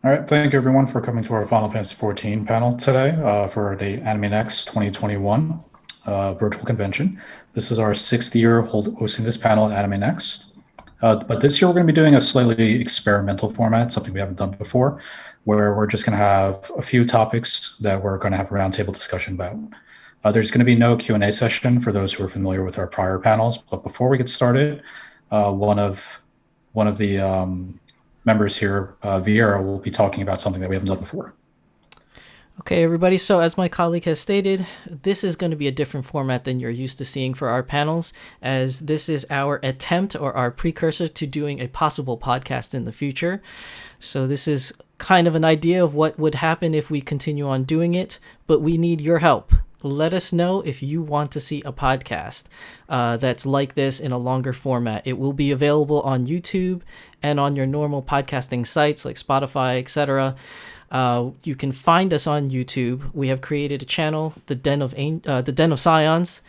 All right, thank you everyone for coming to our Final Fantasy XIV panel today for the Anext 2021 virtual convention. This is our sixth year hosting this panel at Anext. But this year we're going to be doing a slightly experimental format, something we haven't done before, where we're just going to have a few topics that we're going to have a roundtable discussion about. There's going to be no Q&A session for those who are familiar with our prior panels. But before we get started, one of the members here, Vieira, will be talking about something that we haven't done before. Okay, everybody. So as my colleague has stated, this is going to be a different format than you're used to seeing for our panels, as this is our attempt or our precursor to doing a possible podcast in the future. So this is kind of an idea of what would happen if we continue on doing it, but we need your help. Let us know if you want to see a podcast that's like this in a longer format. It will be available on YouTube and on your normal podcasting sites like Spotify, etc. You can find us on YouTube. We have created a channel, the Den of Scions.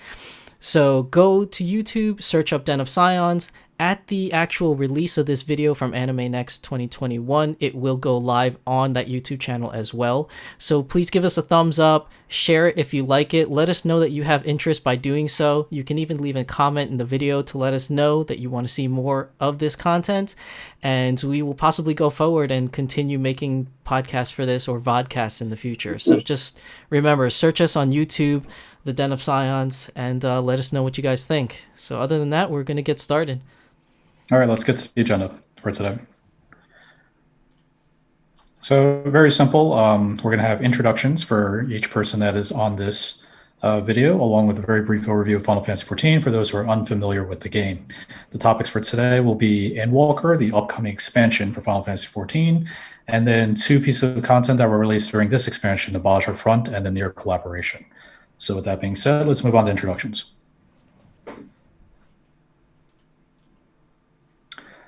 So go to YouTube, search up Den of Scions. At the actual release of this video from Anext 2021, it will go live on that YouTube channel as well. So please give us a thumbs up, share it if you like it. Let us know that you have interest by doing so. You can even leave a comment in the video to let us know that you want to see more of this content. And we will possibly go forward and continue making podcasts for this or vodcasts in the future. So just remember, search us on YouTube, the Den of Scions, and let us know what you guys think. So other than that, we're going to get started. All right, let's get to the agenda for today. So very simple. We're going to have introductions for each person that is on this video, along with a very brief overview of Final Fantasy XIV for those who are unfamiliar with the game. The topics for today will be Endwalker, the upcoming expansion for Final Fantasy XIV, and then two pieces of content that were released during this expansion, the Bajra Front and the Near Collaboration. So with that being said, let's move on to introductions.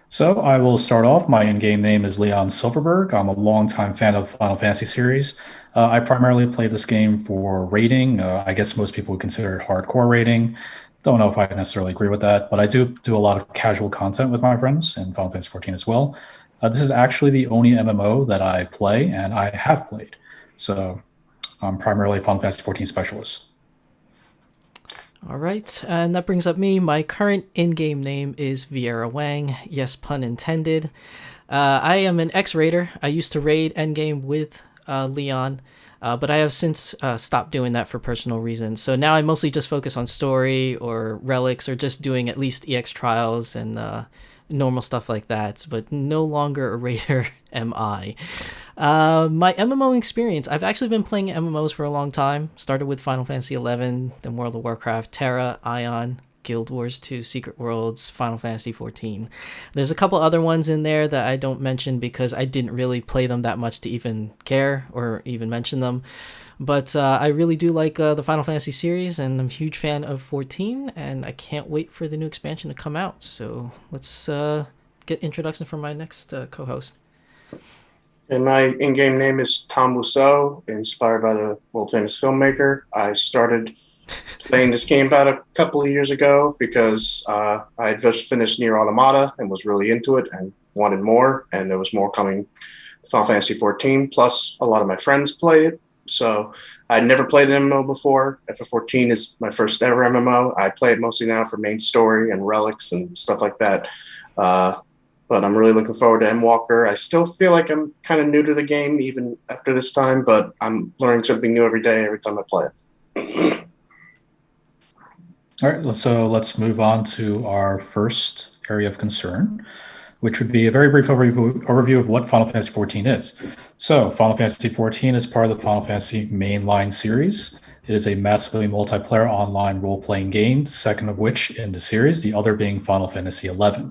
So I will start off. My in-game name is Leon Silverberg. I'm a longtime fan of Final Fantasy series. I primarily play this game for raiding. I guess most people would consider it hardcore raiding. Don't know if I necessarily agree with that, but I do a lot of casual content with my friends in Final Fantasy XIV as well. This is actually the only MMO that I play and I have played. So I'm primarily a Final Fantasy XIV specialist. All right, and that brings up me. My current in-game name is Vieira Wang. Yes, pun intended. I am an ex-raider. I used to raid endgame with Leon, but I have since stopped doing that for personal reasons. So now I mostly just focus on story or relics or just doing at least EX trials and normal stuff like that, but no longer a raider am I. My MMO experience, I've actually been playing MMOs for a long time. Started with Final Fantasy XI, then World of Warcraft, Terra, Ion, Guild Wars 2, Secret Worlds, Final Fantasy XIV. There's a couple other ones in there that I don't mention because I didn't really play them that much to even care or even mention them. But I really do like the Final Fantasy series, and I'm a huge fan of 14, and I can't wait for the new expansion to come out. So let's get introduction from my next co-host. And my in-game name is Tom Rousseau, inspired by the world-famous filmmaker. I started playing this game about a couple of years ago because I had just finished Nier Automata and was really into it and wanted more, and there was more coming to Final Fantasy XIV, plus a lot of my friends play it. So I'd never played an MMO before. FF14 is my first ever MMO. I play it mostly now for main story and relics and stuff like that. But I'm really looking forward to Endwalker. I still feel like I'm kind of new to the game even after this time, but I'm learning something new every day, every time I play it. All right, so let's move on to our first area of concern, which would be a very brief overview of what Final Fantasy XIV is. So Final Fantasy XIV is part of the Final Fantasy mainline series. It is a massively multiplayer online role-playing game, second of which in the series, the other being Final Fantasy XI.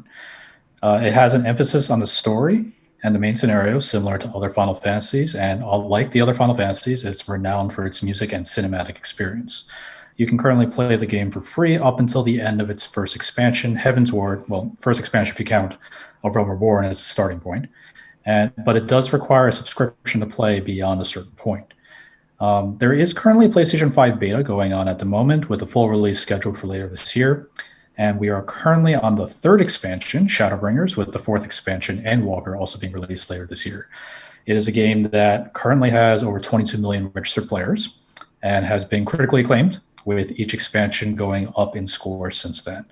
It has an emphasis on the story and the main scenario, similar to other Final Fantasies, and like the other Final Fantasies, it's renowned for its music and cinematic experience. You can currently play the game for free up until the end of its first expansion, Heaven's Ward. Well, first expansion if you count A Realm Reborn as a starting point. But it does require a subscription to play beyond a certain point. There is currently a PlayStation 5 beta going on at the moment with a full release scheduled for later this year. And we are currently on the third expansion, Shadowbringers, with the fourth expansion, Endwalker, also being released later this year. It is a game that currently has over 22 million registered players and has been critically acclaimed, with each expansion going up in score since then.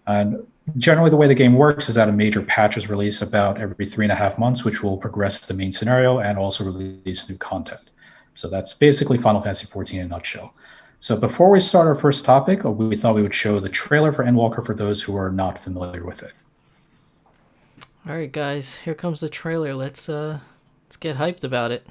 And generally, the way the game works is that a major patch is released about every 3.5 months, which will progress the main scenario and also release new content. So that's basically Final Fantasy XIV in a nutshell. So before we start our first topic, we thought we would show the trailer for Endwalker for those who are not familiar with it. All right, guys, here comes the trailer. Let's get hyped about it.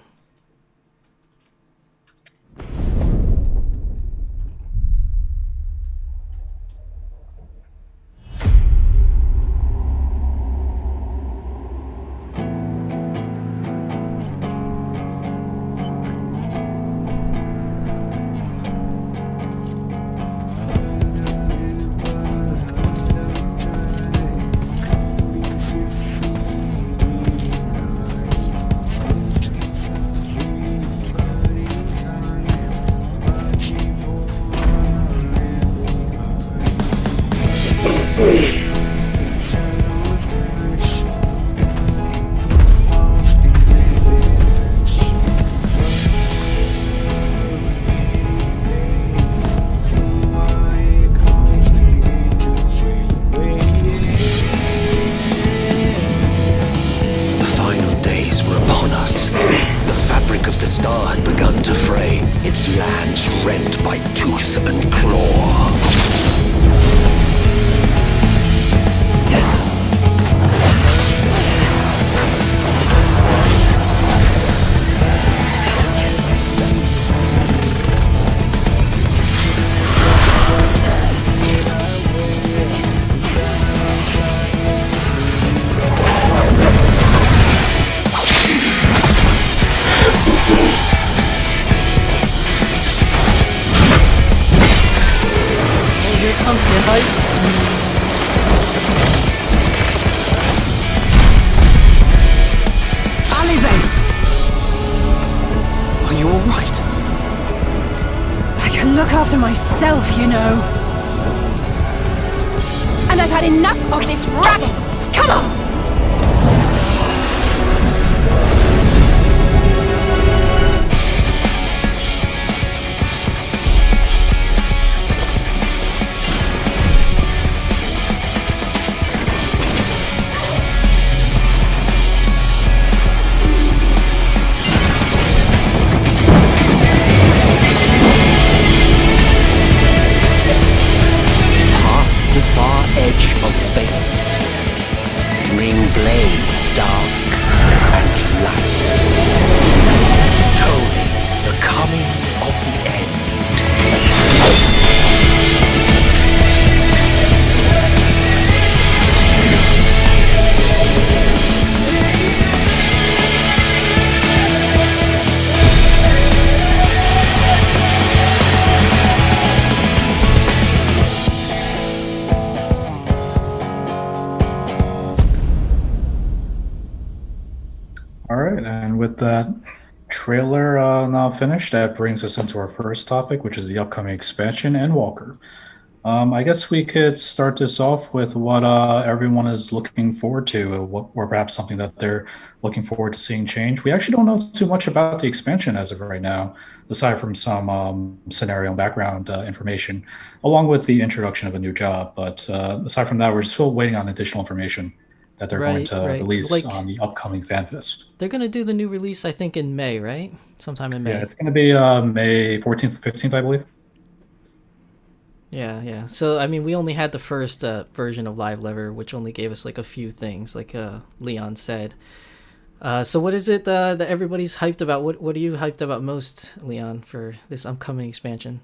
Myself, you know. And I've had enough of this rabble. Come on! With that trailer now finished, that brings us into our first topic, which is the upcoming expansion, Endwalker. I guess we could start this off with what everyone is looking forward to, or perhaps something that they're looking forward to seeing change. We actually don't know too much about the expansion as of right now, aside from some scenario and background information, along with the introduction of a new job. But aside from that, we're still waiting on additional information that they're going to release on the upcoming FanFest. They're going to do the new release, I think, in May, right? Sometime in May. Yeah, it's going to be May 14th to 15th, I believe. Yeah. So, I mean, we only had the first version of Live Lever, which only gave us like a few things, like Leon said. So what is it that everybody's hyped about? What are you hyped about most, Leon, for this upcoming expansion?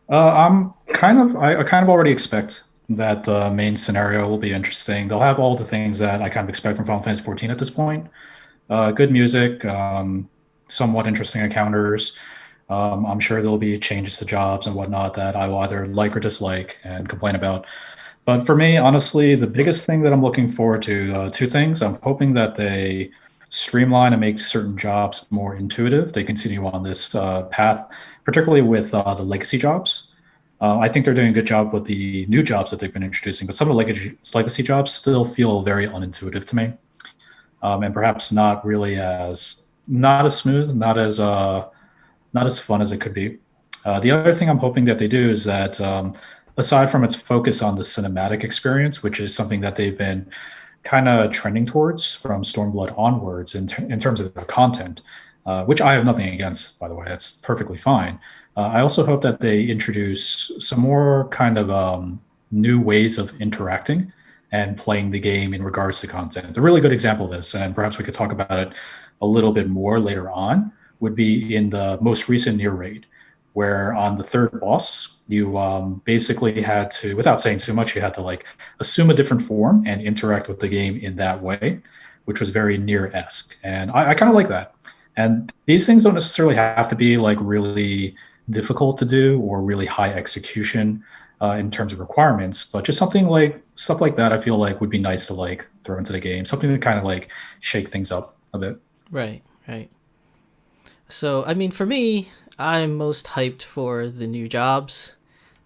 I kind of already expect that the main scenario will be interesting. They'll have all the things that I kind of expect from Final Fantasy XIV at this point. Good music, somewhat interesting encounters. I'm sure there'll be changes to jobs and whatnot that I will either like or dislike and complain about. But for me, honestly, the biggest thing that I'm looking forward to, two things. I'm hoping that they streamline and make certain jobs more intuitive. They continue on this path, particularly with the legacy jobs. I think they're doing a good job with the new jobs that they've been introducing, but some of the legacy jobs still feel very unintuitive to me. and perhaps not as smooth, not as fun as it could be. The other thing I'm hoping that they do is that, aside from its focus on the cinematic experience, which is something that they've been kind of trending towards from Stormblood onwards in terms of the content, which I have nothing against, by the way. That's perfectly fine. I also hope that they introduce some more kind of new ways of interacting and playing the game in regards to content. A really good example of this, and perhaps we could talk about it a little bit more later on, would be in the most recent Nier raid, where on the third boss, you basically had to, without saying too much, you had to like assume a different form and interact with the game in that way, which was very Nier-esque. And I kind of like that. And these things don't necessarily have to be like really difficult to do or really high execution in terms of requirements, but just stuff like that, I feel like would be nice to like throw into the game, something to kind of like shake things up a bit. Right. So, I mean, for me, I'm most hyped for the new jobs.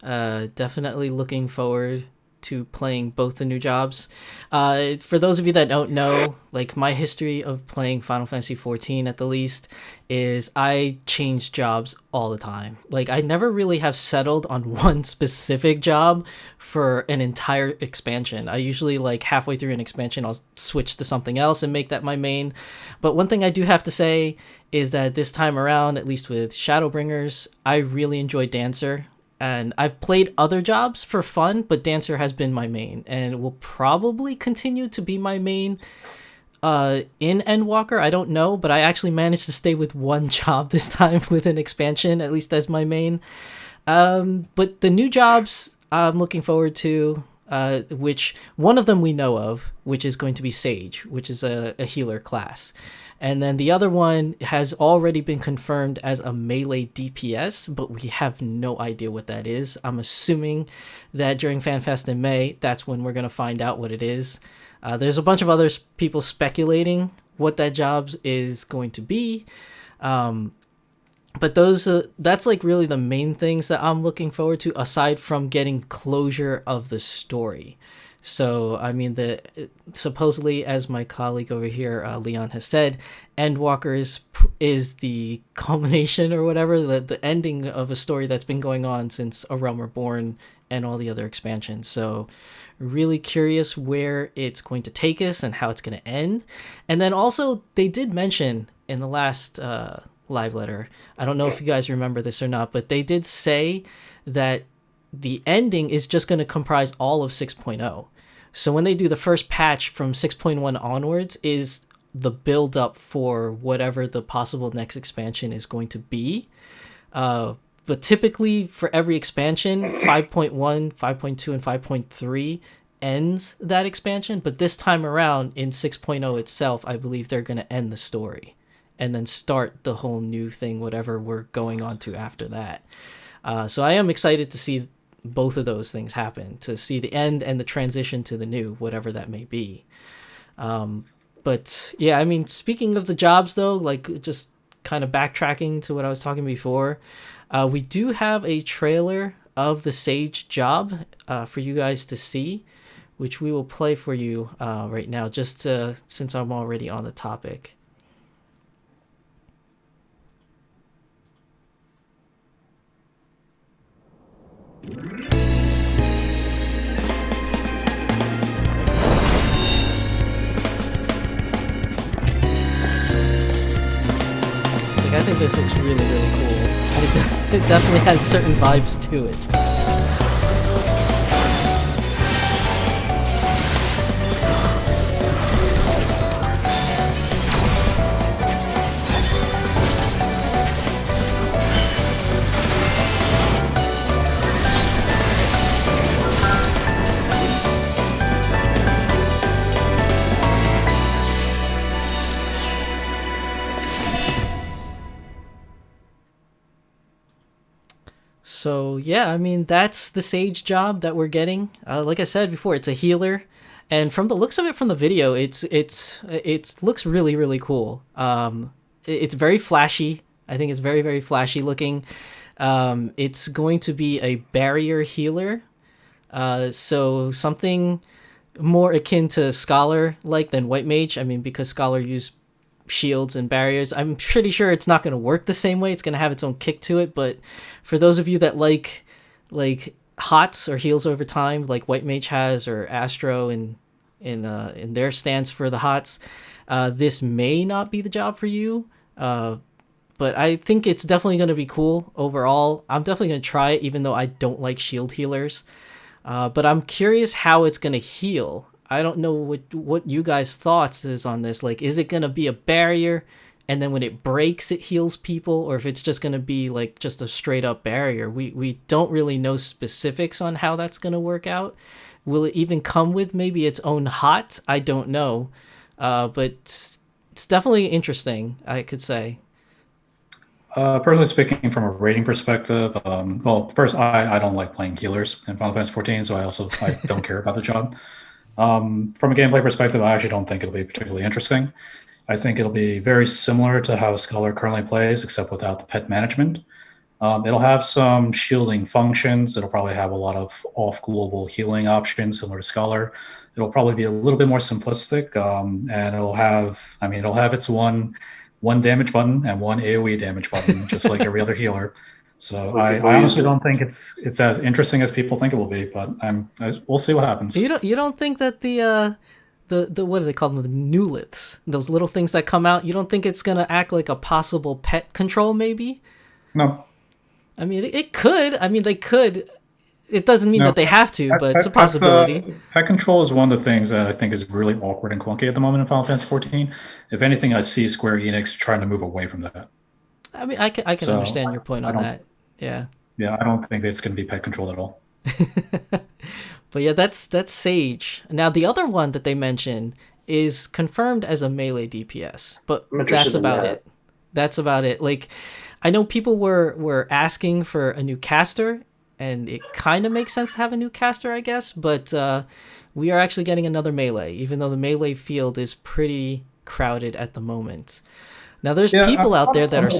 Definitely looking forward to playing both the new jobs. For those of you that don't know, like my history of playing Final Fantasy XIV at the least is I change jobs all the time. Like I never really have settled on one specific job for an entire expansion. I usually like halfway through an expansion, I'll switch to something else and make that my main. But one thing I do have to say is that this time around, at least with Shadowbringers, I really enjoy Dancer. And I've played other jobs for fun, but Dancer has been my main and will probably continue to be my main in Endwalker. I don't know, but I actually managed to stay with one job this time with an expansion, at least as my main. But the new jobs I'm looking forward to, which one of them we know of, which is going to be Sage, which is a healer class. And then the other one has already been confirmed as a melee DPS, but we have no idea what that is. I'm assuming that during FanFest in May, that's when we're going to find out what it is. There's a bunch of other people speculating what that job is going to be. But that's like really the main things that I'm looking forward to, aside from getting closure of the story. So, I mean, supposedly, as my colleague over here, Leon, has said, Endwalker is the culmination or whatever, the ending of a story that's been going on since A Realm Reborn and all the other expansions. So, really curious where it's going to take us and how it's going to end. And then also, they did mention in the last live letter, I don't know if you guys remember this or not, but they did say that the ending is just going to comprise all of 6.0. So when they do the first patch from 6.1 onwards is the build up for whatever the possible next expansion is going to be. But typically for every expansion, 5.1, 5.2, and 5.3 ends that expansion. But this time around in 6.0 itself, I believe they're going to end the story and then start the whole new thing, whatever we're going on to after that. So I am excited to see both of those things happen, to see the end and the transition to the new, whatever that may be. But yeah, I mean, speaking of the jobs though, like just kind of backtracking to what I was talking before, we do have a trailer of the Sage job for you guys to see, which we will play for you right now, just since I'm already on the topic. I think this looks really, really cool. It definitely has certain vibes to it. So yeah, I mean, that's the Sage job that we're getting. Like I said before, it's a healer, and from the looks of it from the video, it looks really, really cool. It's very flashy. I think it's very, very flashy looking. It's going to be a barrier healer. So something more akin to Scholar like than White Mage. I mean, because Scholar use shields and barriers, I'm pretty sure it's not going to work the same way. It's going to have its own kick to it. But for those of you that like hots or heals over time, like White Mage has, or Astro in their stance for the hots, this may not be the job for you. But I think it's definitely going to be cool overall. I'm definitely going to try it, even though I don't like shield healers. But I'm curious how it's going to heal. I don't know what you guys' thoughts is on this. Like, is it going to be a barrier, and then when it breaks, it heals people? Or if it's just going to be, like, just a straight-up barrier? We don't really know specifics on how that's going to work out. Will it even come with maybe its own hot? I don't know. But it's definitely interesting, I could say. Personally speaking, from a rating perspective, well, first, I don't like playing healers in Final Fantasy 14, so I don't care about the job. From a gameplay perspective, I actually don't think it'll be particularly interesting. I think it'll be very similar to how Scholar currently plays, except without the pet management. It'll have some shielding functions. It'll probably have a lot of off-global healing options, similar to Scholar. It'll probably be a little bit more simplistic, and it'll have its one damage button and one AoE damage button, just like every other healer. So I honestly don't think it's as interesting as people think it will be, but we'll see what happens. You don't think that the what do they call them, the newliths, those little things that come out, you don't think it's gonna act like a possible pet control maybe? No. I mean, it could. I mean, they could. It doesn't mean that they have to, but it's a possibility. Pet control is one of the things that I think is really awkward and clunky at the moment in Final Fantasy 14. If anything, I see Square Enix trying to move away from that. I mean, I can understand your point on that. Yeah. Yeah, I don't think that it's going to be pet controlled at all. But yeah, that's Sage. Now, the other one that they mentioned is confirmed as a melee DPS, but that's about it. That's about it. Like, I know people were asking for a new caster, and it kind of makes sense to have a new caster, I guess, but we are actually getting another melee, even though the melee field is pretty crowded at the moment. Now, there's people out there that are...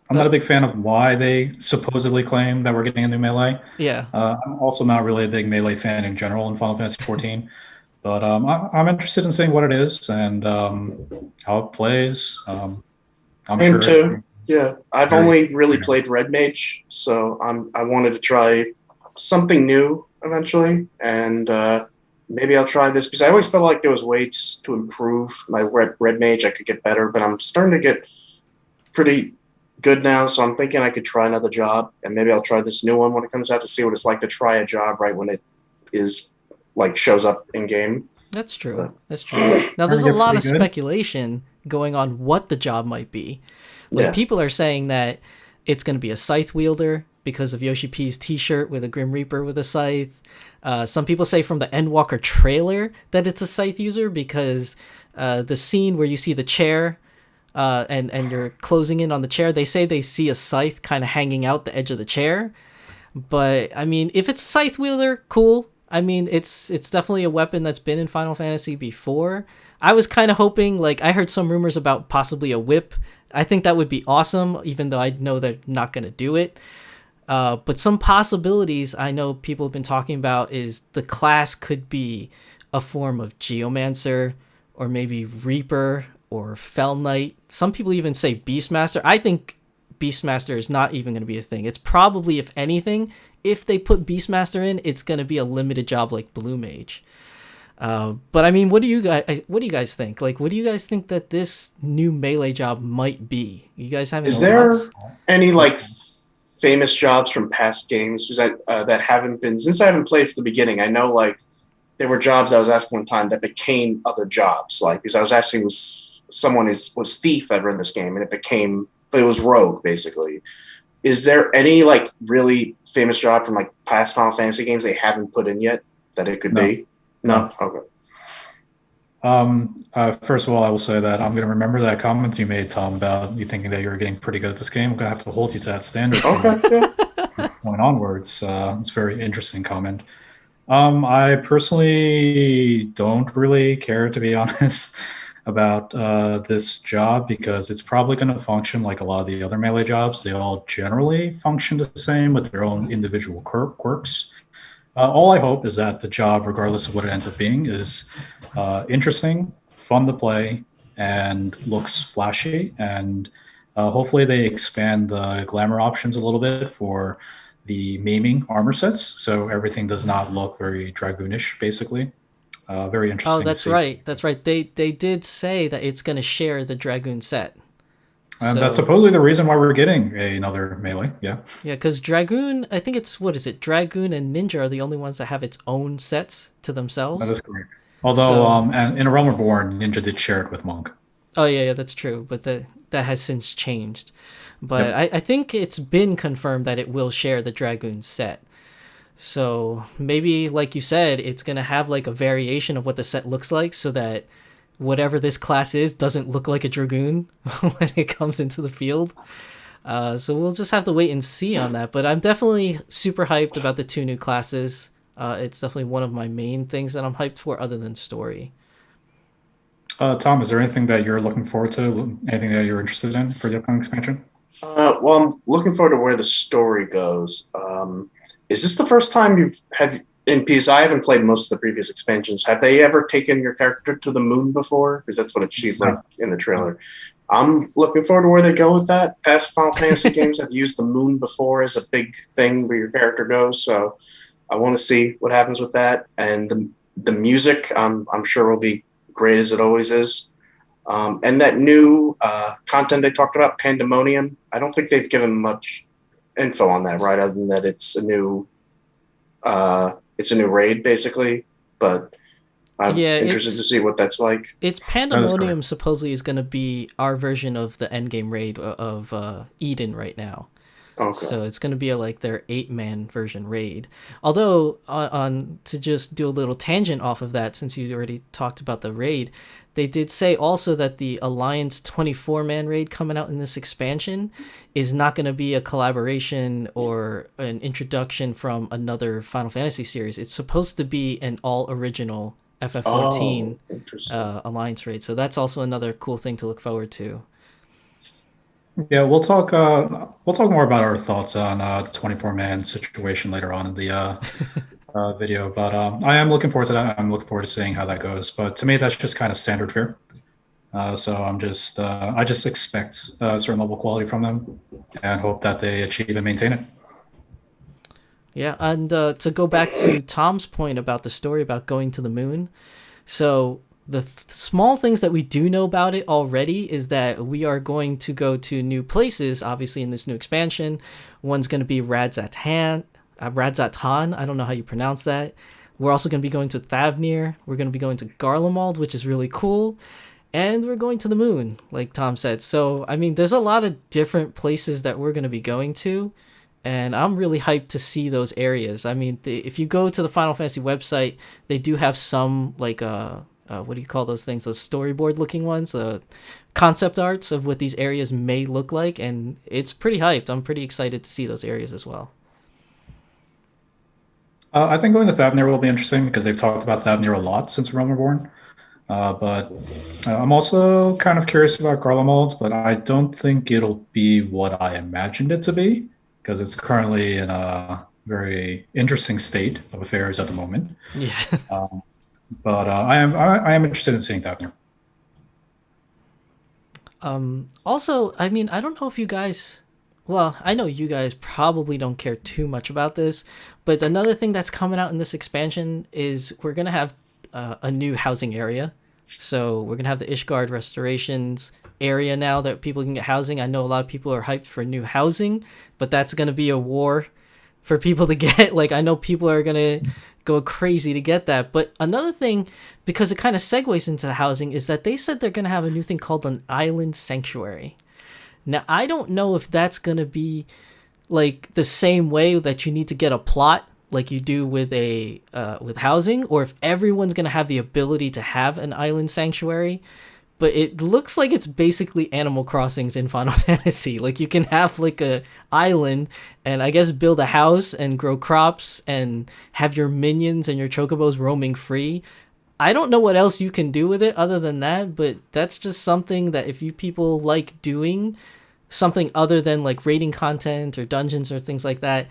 I'm not a big fan of why they supposedly claim that we're getting a new melee. Yeah. I'm also not really a big melee fan in general in Final Fantasy 14, but I'm interested in seeing what it is and how it plays. I'm sure. Too. Yeah, I've only really played Red Mage, so I wanted to try something new eventually, and maybe I'll try this because I always felt like there was ways to improve my Red Mage. I could get better, but I'm starting to get pretty good now, so I'm thinking I could try another job, and maybe I'll try this new one when it comes out to see what it's like to try a job right when it is like shows up in game. That's true. That's true. Now, there's a lot of speculation going on what the job might be. Like, people are saying that it's going to be a scythe wielder because of Yoshi P's t-shirt with a Grim Reaper with a scythe. Some people say from the Endwalker trailer that it's a scythe user because the scene where you see the chair and you're closing in on the chair, they say they see a scythe kind of hanging out the edge of the chair. But, I mean, if it's a scythe wielder, cool. I mean, it's definitely a weapon that's been in Final Fantasy before. I was kind of hoping, like, I heard some rumors about possibly a whip. I think that would be awesome, even though I know they're not going to do it. But some possibilities I know people have been talking about is the class could be a form of Geomancer or maybe Reaper or Fell Knight. Some people even say Beastmaster. I think Beastmaster is not even going to be a thing. It's probably, if anything, if they put Beastmaster in, it's going to be a limited job like Blue Mage. But I mean, what do you guys think? Like, what do you guys think that this new melee job might be? You guys have any thoughts? Is there any like famous jobs from past games that haven't been, since I haven't played from the beginning? I know like there were jobs I was asked one time that became other jobs. Like, because I was asking was thief ever in this game, and it was rogue basically. Is there any like really famous job from like past Final Fantasy games they haven't put in yet that it could be? No. Okay. First of all, I will say that I'm going to remember that comment you made, Tom, about you thinking that you were getting pretty good at this game. I'm going to have to hold you to that standard. Okay. Going onwards, it's a very interesting comment. I personally don't really care, to be honest, about this job because it's probably going to function like a lot of the other melee jobs. They all generally function the same with their own individual quirks. All I hope is that the job, regardless of what it ends up being, is interesting, fun to play, and looks flashy. And hopefully, they expand the glamour options a little bit for the maiming armor sets, so everything does not look very dragoonish. Basically, very Oh, interesting to that's see. right. That's right. They did say that it's going to share the Dragoon set. And that's So supposedly the reason why we're getting another melee. Yeah, yeah, because Dragoon, I think it's what is it? Dragoon and Ninja are the only ones that have its own sets to that themselves. is correct. Although, So and in A Realm Reborn, Ninja did share it with Monk. oh yeah, that's true. But that has since changed. But Yep. I think it's been confirmed that it will share the Dragoon set. So maybe, like you said, it's gonna have like a variation of what the set looks like, so that whatever this class is doesn't look like a Dragoon when it comes into the field. So we'll just have to wait and see on that. But I'm definitely super hyped about the two new classes. It's definitely one of my main things that I'm hyped for, other than story. Tom, is there anything that you're looking forward to? Anything that you're interested in for the upcoming expansion? Well, I'm looking forward to where the story goes. Is this the first time you've had in Because I haven't played most of the previous expansions. Have they ever taken your character to the moon before? Because that's what she's like in the trailer. I'm looking forward to where they go with that. Past Final Fantasy games have used the moon before as a big thing where your character goes, so I want to see what happens with that. And the music, I'm sure will be great as it always is. And that new content they talked about, Pandemonium, I don't think they've given much info on that, right? Other than that it's a new raid basically. But I'm interested to see what that's like. It's Pandemonium supposedly is going to be our version of the endgame raid of Eden right now. Okay. So it's going to be like their 8-man version raid. Although, on to just do a little tangent off of that, since you already talked about the raid, they did say also that the Alliance 24-man raid coming out in this expansion is not going to be a collaboration or an introduction from another Final Fantasy series. It's supposed to be an all-original FF14 Alliance raid. So that's also another cool thing to look forward to. Yeah, we'll talk more about our thoughts on the 24-man situation later on in the video. But I am looking forward to that. I'm looking forward to seeing how that goes. But to me, that's just kind of standard fare. So I just expect a certain level of quality from them and hope that they achieve and maintain it. Yeah, and to go back to Tom's point about the story about going to the moon, so the small things that we do know about it already is that we are going to go to new places, obviously, in this new expansion. One's going to be Radzatan. I don't know how you pronounce that. We're also going to be going to Thavnir. We're going to be going to Garlemald, which is really cool. And we're going to the moon, like Tom said. So, I mean, there's a lot of different places that we're going to be going to. And I'm really hyped to see those areas. I mean, if you go to the Final Fantasy website, they do have some, like, what do you call those things? Those storyboard looking ones, concept arts of what these areas may look like, and it's pretty hyped. I'm pretty excited to see those areas as well. I think going to Thavnir will be interesting because they've talked about Thavnir a lot since Realm Reborn. But I'm also kind of curious about Garlemald, but I don't think it'll be what I imagined it to be because it's currently in a very interesting state of affairs at the moment. Yeah. But I am interested in seeing Thavnir. Also, I mean, I don't know if you guys, well, I know you guys probably don't care too much about this, but another thing that's coming out in this expansion is we're going to have a new housing area. So we're going to have the Ishgard restorations area now that people can get housing. I know a lot of people are hyped for new housing, but that's going to be a war for people to get. Like, I know people are going to go crazy to get that. But another thing, because it kind of segues into the housing, is that they said they're going to have a new thing called an island sanctuary. Now, I don't know if that's going to be like the same way that you need to get a plot like you do with with housing, or if everyone's going to have the ability to have an island sanctuary. But it looks like it's basically Animal Crossings in Final Fantasy. Like, you can have like a island and I guess build a house and grow crops and have your minions and your chocobos roaming free. I don't know what else you can do with it other than that, but that's just something that if you people like doing something other than like raiding content or dungeons or things like that,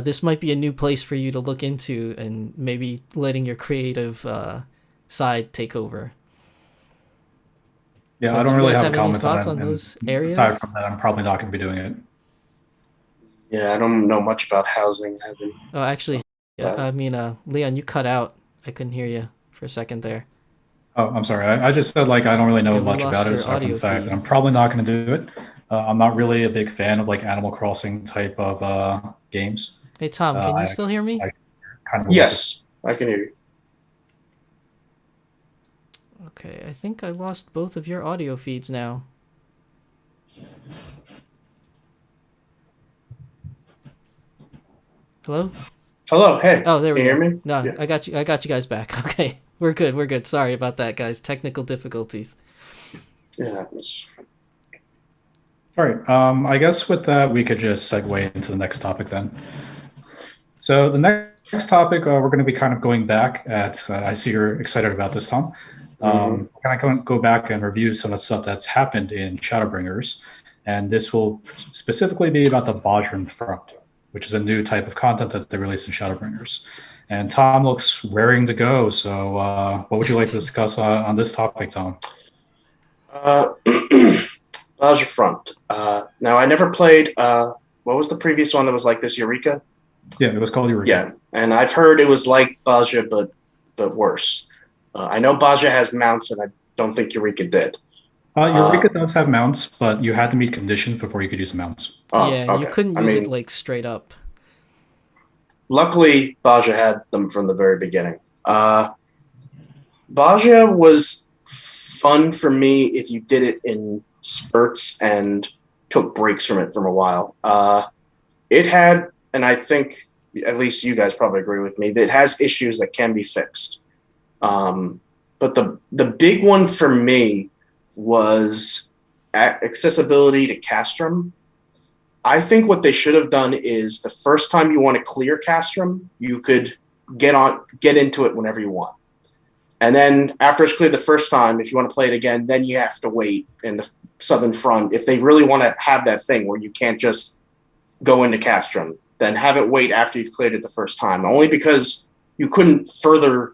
this might be a new place for you to look into and maybe letting your creative side take over. Yeah, But I do don't you really guys have have any comments thoughts on on it. those And areas? aside from that, I'm probably not going to be doing it. Yeah, I don't know much about housing. I haven't. Oh, actually, I mean, Leon, you cut out. I couldn't hear you for a second there. Oh, I'm sorry. I just said like I don't really know Yeah, we much lost about it your aside from the audio fact feed. that I'm probably not going to do it. I'm not really a big fan of like Animal Crossing type of games. Hey, Tom, can you I still hear me? kind of Yes, I can hear you. Okay, I think I lost both of your audio feeds now. Hello? Hello, hey. Oh, there we Can go. you hear me? No, Yeah. I got you guys back. Okay. We're good. Sorry about that, guys. Technical difficulties. It happens. All right. I guess with that, we could just segue into the next topic then. So the next topic, we're going to be kind of going back at. I see you're excited about this, Tom. Kind of go back and review some of the stuff that's happened in Shadowbringers, and this will specifically be about the Bodrum Front, which is a new type of content that they released in Shadowbringers. And Tom looks raring to go. So, what would you like to discuss on this topic, Tom? Bowser Front. Now, I never played. What was the previous one that was like this? Eureka? Yeah, it was called Eureka. Yeah, and I've heard it was like Baja, but worse. I know Baja has mounts, and I don't think Eureka did. Eureka does have mounts, but you had to meet conditions before you could use the mounts. Oh, yeah, okay. you couldn't use it like straight up. Luckily, Baja had them from the very beginning. Baja was fun for me if you did it in spurts and took breaks from it for a while. It had, and I think at least you guys probably agree with me, that it has issues that can be fixed. But the big one for me was accessibility to Castrum. I think what they should have done is the first time you want to clear Castrum, you could get into it whenever you want. And then after it's cleared the first time, if you want to play it again, then you have to wait in the Southern Front. If they really want to have that thing where you can't just go into Castrum, then have it wait after you've cleared it the first time. Only because you couldn't further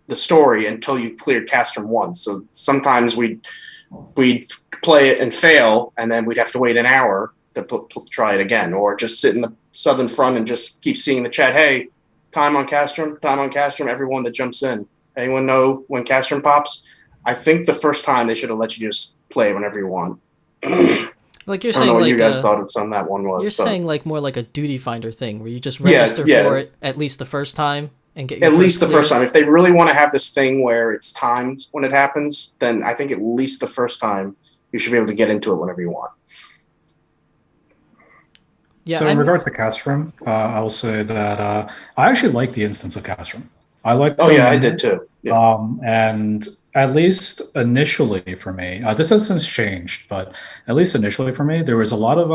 the story until you cleared Castrum once. So sometimes we'd play it and fail, and then we'd have to wait an hour to try it again, or just sit in the Southern Front and just keep seeing the chat. Hey, time on Castrum. Everyone that jumps in. Anyone know when Castrum pops? I think the first time they should have let you just play whenever you want. Like you're I don't saying, know what like you guys thought of some that one was. You're but saying like more like a duty finder thing, where you just register for it at least the first time and get your at least the clear. first time. If they really want to have this thing where it's timed when it happens, then I think at least the first time you should be able to get into it whenever you want. Yeah, so in regards to Castrum, I will say that I actually like the instance of Castrum. I like. Oh yeah, I did too. Yeah. And at least initially for me, this has since changed, but at least initially for me, there was a lot of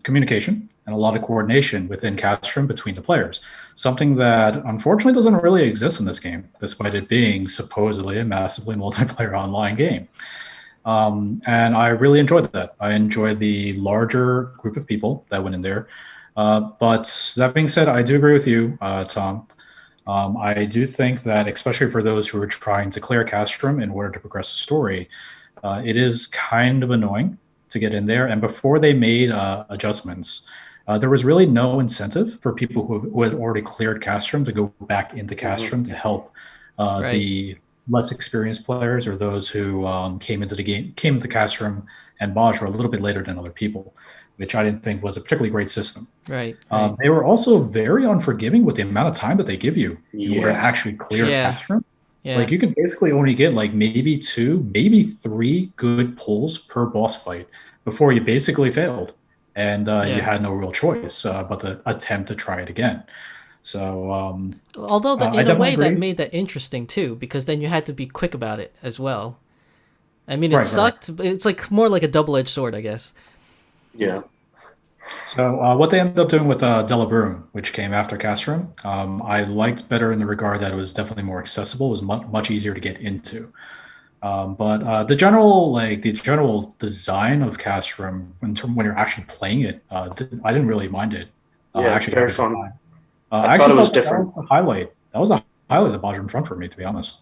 communication and a lot of coordination within Castrum between the players. Something that unfortunately doesn't really exist in this game, despite it being supposedly a massively multiplayer online game. And I really enjoyed that. I enjoyed the larger group of people that went in there. But that being said, I do agree with you, Tom. I do think that, especially for those who are trying to clear Castrum in order to progress the story, it is kind of annoying to get in there. And before they made adjustments, there was really no incentive for people who had already cleared Castrum to go back into Castrum to help the less experienced players or those who came into Castrum and Baja a little bit later than other people, which I didn't think was a particularly great system. Right. They were also very unforgiving with the amount of time that they give you in order to actually clear Castrum. Yeah. Like you could basically only get like maybe 2, maybe 3 good pulls per boss fight before you basically failed, and you had no real choice but to attempt to try it again. So, although in a way that made that interesting too, because then you had to be quick about it as well. I mean, it sucked. But it's like more like a double-edged sword, I guess. Yeah. So what they ended up doing with Delabrum, which came after Castrum, I liked better in the regard that it was definitely more accessible. It was much easier to get into. But the general design of Castrum, when you're actually playing it, I didn't really mind it. I Yeah, actually very had a good fun. time. I I thought actually it was thought that different. was a highlight. That was a highlight of the Bajram front for me, to be honest.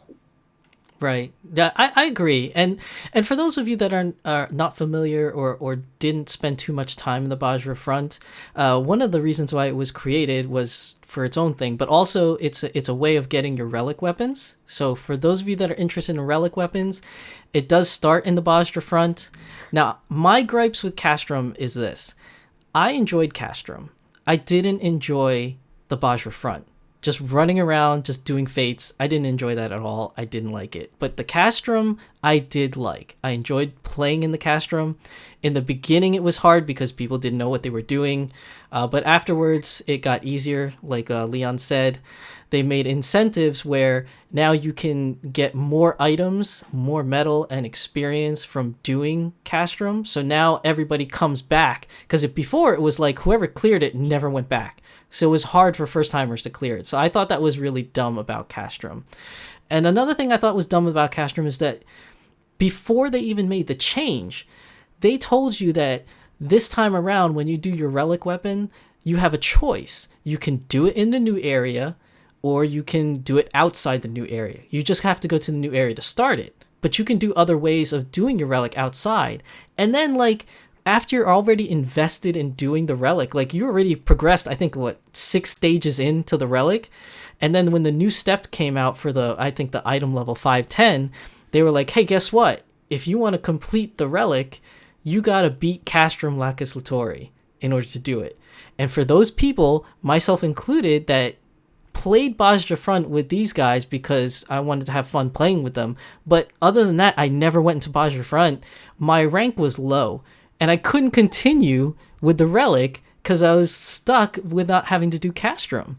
Right. Yeah, I agree. And for those of you that are not familiar or didn't spend too much time in the Bajra front, one of the reasons why it was created was for its own thing, but also it's a way of getting your relic weapons. So for those of you that are interested in relic weapons, it does start in the Bajra front. Now, my gripes with Castrum is this. I enjoyed Castrum. I didn't enjoy the Bajra front. Just running around, just doing fates. I didn't enjoy that at all. I didn't like it. But the Castrum, I did like. I enjoyed playing in the Castrum. In the beginning, it was hard because people didn't know what they were doing. But afterwards, it got easier. Like Leon said, they made incentives where now you can get more items, more metal, and experience from doing Castrum. So now everybody comes back. Because before, it was like whoever cleared it never went back. So it was hard for first timers to clear it. So I thought that was really dumb about Castrum. And another thing I thought was dumb about Castrum is that before they even made the change, they told you that this time around when you do your relic weapon, you have a choice. You can do it in the new area or you can do it outside the new area. You just have to go to the new area to start it. But you can do other ways of doing your relic outside. And then like after you're already invested in doing the relic, like you already progressed, I think, 6 stages into the relic. And then when the new step came out for I think the item level 510, they were like, hey, guess what? If you want to complete the relic, you got to beat Castrum Lacus Latori in order to do it. And for those people, myself included, that played Bajra Front with these guys because I wanted to have fun playing with them. But other than that, I never went into Bajra Front. My rank was low. And I couldn't continue with the relic because I was stuck with not having to do Castrum.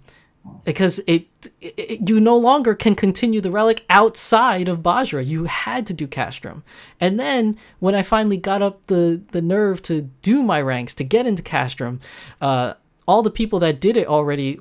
Because you no longer can continue the relic outside of Bajra. You had to do Castrum. And then when I finally got up the nerve to do my ranks, to get into Castrum, all the people that did it already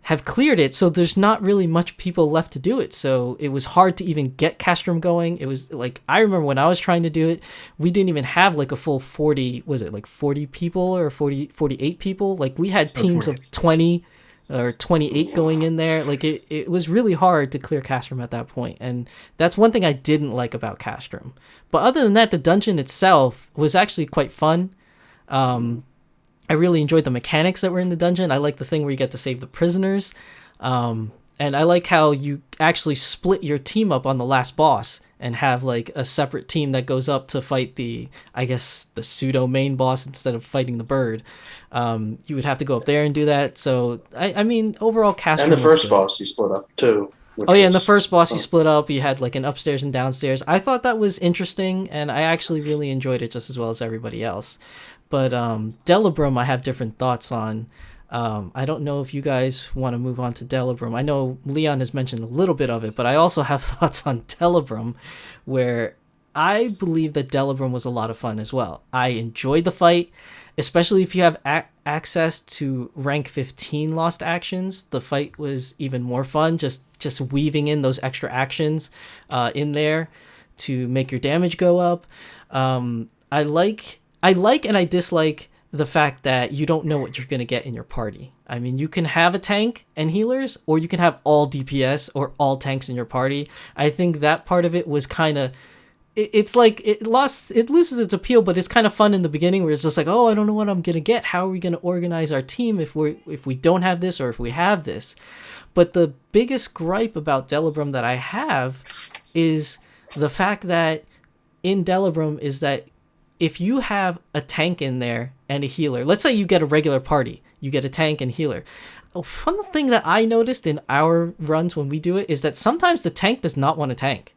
have cleared it, so there's not really much people left to do it. So it was hard to even get Castrum going. It was I remember when I was trying to do it, we didn't even have a full 40, was it 40 people or 48 people? We had teams of 20 or 28 going in there. It was really hard to clear Castrum at that point. And that's one thing I didn't like about Castrum. But other than that, the dungeon itself was actually quite fun. I really enjoyed the mechanics that were in the dungeon. I like the thing where you get to save the prisoners. And I like how you actually split your team up on the last boss and have a separate team that goes up to fight the pseudo main boss instead of fighting the bird. You would have to go up there and do that. So, I mean, overall Castrum. And the first boss you split up too. Oh yeah, and the first boss you split up. You had an upstairs and downstairs. I thought that was interesting, and I actually really enjoyed it just as well as everybody else. But Delabrum, I have different thoughts on. I don't know if you guys want to move on to Delabrum. I know Leon has mentioned a little bit of it, but I also have thoughts on Delabrum, where I believe that Delabrum was a lot of fun as well. I enjoyed the fight, especially if you have access to rank 15 lost actions. The fight was even more fun, just weaving in those extra actions in there to make your damage go up. I like and I dislike the fact that you don't know what you're going to get in your party. I mean, you can have a tank and healers, or you can have all DPS or all tanks in your party. I think that part of it was kind of, it loses its appeal, but it's kind of fun in the beginning where it's just oh, I don't know what I'm going to get. How are we going to organize our team if we don't have this or if we have this? But the biggest gripe about Delabrum that I have is the fact that in Delabrum is that if you have a tank in there and a healer, let's say you get a regular party, you get a tank and healer. A fun thing that I noticed in our runs when we do it is that sometimes the tank does not want to tank.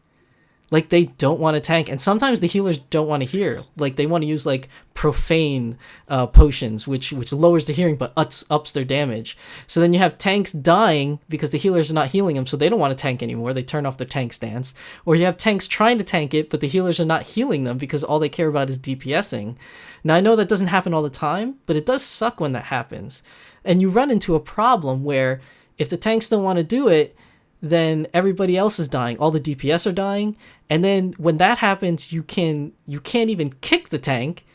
They don't want to tank, and sometimes the healers don't want to heal. They want to use profane potions, which lowers the healing but ups their damage. So then you have tanks dying because the healers are not healing them, so they don't want to tank anymore. They turn off their tank stance. Or you have tanks trying to tank it, but the healers are not healing them because all they care about is DPSing. Now I know that doesn't happen all the time, but it does suck when that happens. And you run into a problem where if the tanks don't want to do it, then everybody else is dying. All the DPS are dying, and then when that happens, you can't even kick the tank.